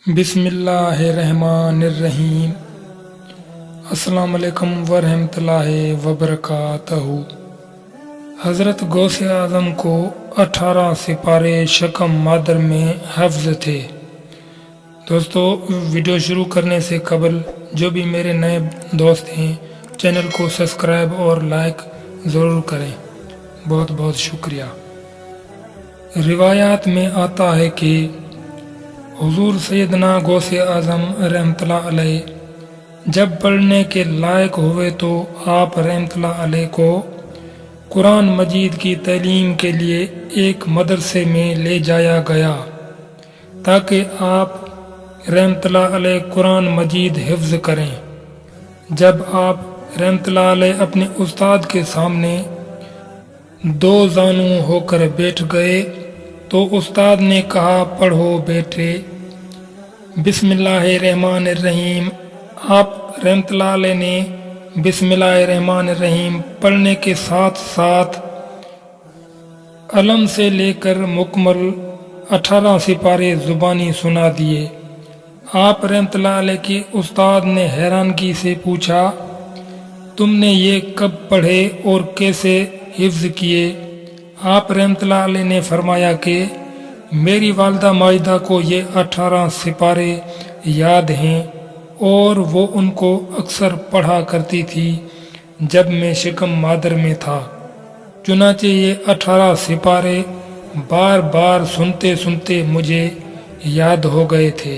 بسم اللہ الرحمن الرحیم۔ السلام علیکم ورحمۃ اللہ وبرکاتہ۔ حضرت غوث اعظم کو 18 سپارے شکم مادر میں حفظ تھے۔ دوستو، ویڈیو شروع کرنے سے قبل جو بھی میرے نئے دوست ہیں چینل کو سبسکرائب اور لائک ضرور کریں، بہت بہت شکریہ۔ روایات میں آتا ہے کہ حضور سیدنا غوث اعظم رحمۃ اللہ علیہ جب پڑھنے کے لائق ہوئے تو آپ رحمۃ اللہ علیہ کو قرآن مجید کی تعلیم کے لیے ایک مدرسے میں لے جایا گیا تاکہ آپ رحمۃ اللہ علیہ قرآن مجید حفظ کریں۔ جب آپ رحمۃ اللہ علیہ اپنے استاد کے سامنے دو زانو ہو کر بیٹھ گئے تو استاد نے کہا، پڑھو بیٹے، بسم اللہ الرحمن الرحیم۔ آپ رحمۃ اللہ علیہ نے بسم اللہ الرحمن الرحیم پڑھنے کے ساتھ ساتھ علم سے لے کر مکمل 18 سپارے زبانی سنا دیے۔ آپ رحمۃ اللہ علیہ کے استاد نے حیرانگی سے پوچھا، تم نے یہ کب پڑھے اور کیسے حفظ کیے؟ آپ رحمۃ اللہ علیہ نے فرمایا کہ میری والدہ ماجدہ کو یہ 18 سپارے یاد ہیں اور وہ ان کو اکثر پڑھا کرتی تھی جب میں شکم مادر میں تھا، چنانچہ یہ 18 سپارے بار بار سنتے سنتے مجھے یاد ہو گئے تھے۔